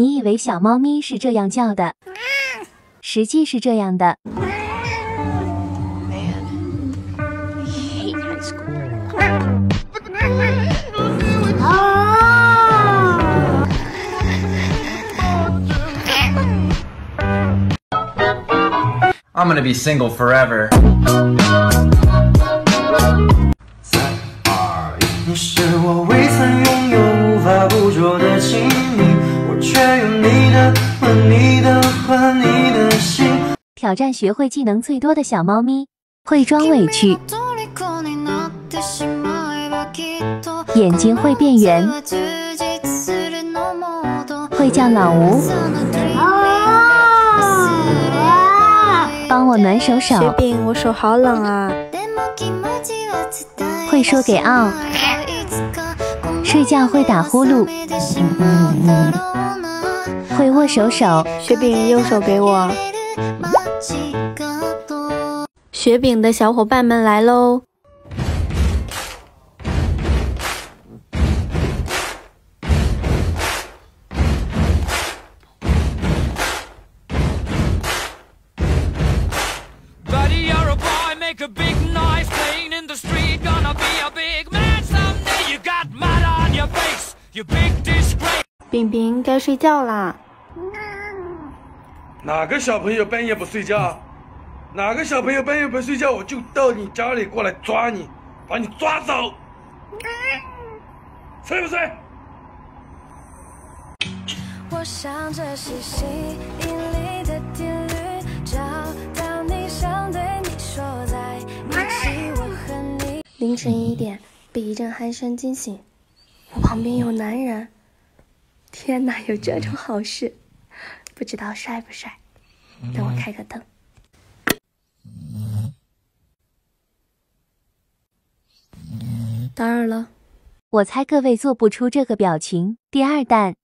你以为小猫咪是这样叫的，实际是这样的。I'm gonna be single forever. 你是我未曾拥有、无法捕捉的亲密，我却有你的和你的和你的心。挑战学会技能最多的小猫咪，会装委屈，眼睛会变圆，会叫老吴，帮我暖手手。雪饼，我手好冷啊。会说给奥，睡觉会打呼噜，会握手手。雪饼，右手给我。雪饼的小伙伴们来喽！饼饼该睡觉啦。哪个小朋友半夜不睡觉？哪个小朋友半夜不睡觉，我就到你家里过来抓你，把你抓走。睡不睡？我想这是吸引力的定律，找到你想对你说，在一起我和你。凌晨1点，被一阵鼾声惊醒，我旁边有男人。天哪，有这种好事，不知道帅不帅？等我开个灯。打扰了。我猜各位做不出这个表情。第二弹。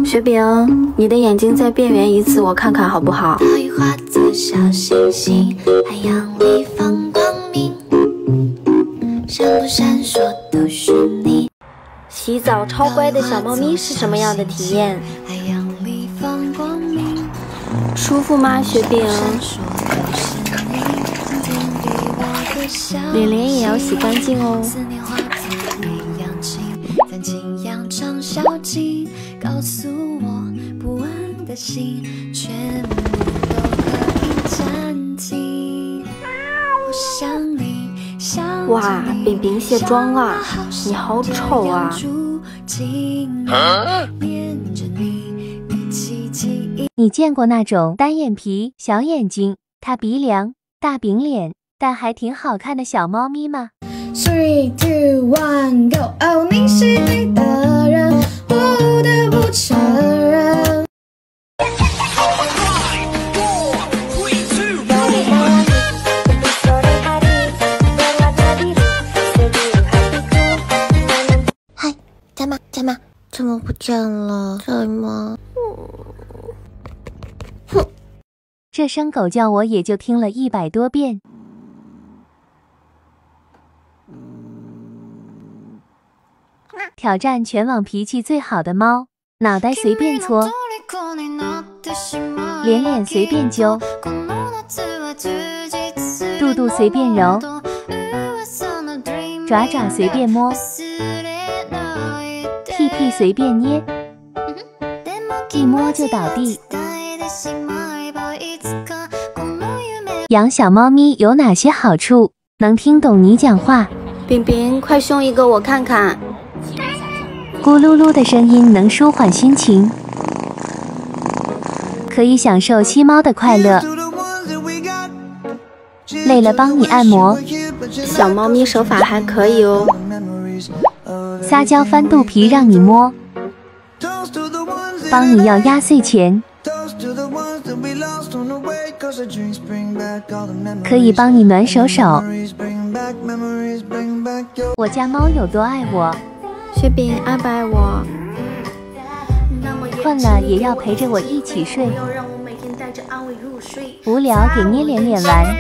雪饼，你的眼睛再变圆一次，我看看好不好？化作小星星，海洋里放光明，闪不闪烁都是你。洗澡超乖的小猫咪是什么样的体验？海洋里放光明，舒服吗，雪饼？脸脸也要洗干净哦。告诉我不安的心全部都可以暂停。我想你想哇，饼饼卸妆了，你好丑啊！你见过那种单眼皮、小眼睛、塌鼻梁、大饼脸，但还挺好看的小猫咪吗？ 3, 2, 1, go！ 哦，你是对的人，不得不承认。嗨，在吗？在吗？怎么不见了？在吗？哼，这声狗叫我也就听了100多遍。挑战全网脾气最好的猫，脑袋随便搓，脸随便揪，肚肚随便揉，爪爪随便摸，屁屁随便捏，一摸就倒地。养小猫咪有哪些好处？能听懂你讲话。饼饼，快凶一个我看看。咕噜噜的声音能舒缓心情，可以享受吸猫的快乐。累了帮你按摩，小猫咪手法还可以哦。撒娇翻肚皮让你摸，帮你要压岁钱，可以帮你暖手手。我家猫有多爱我？雪饼爱不爱我？困了也要陪着我一起睡，无聊给捏脸脸玩。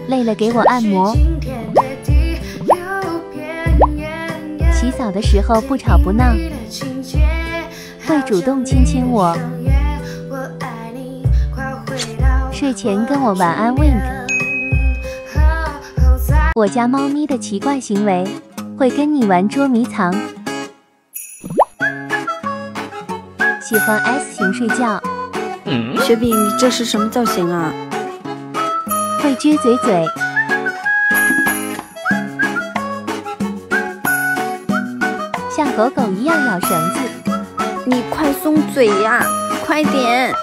累了给我按摩。洗澡的时候不吵不闹，会主动亲亲我。睡前跟我晚安 wink。我家猫咪的奇怪行为，会跟你玩捉迷藏。喜欢 S 型睡觉。雪饼，你这是什么造型啊？会撅嘴嘴。像狗狗一样咬绳子。你快松嘴呀，快点！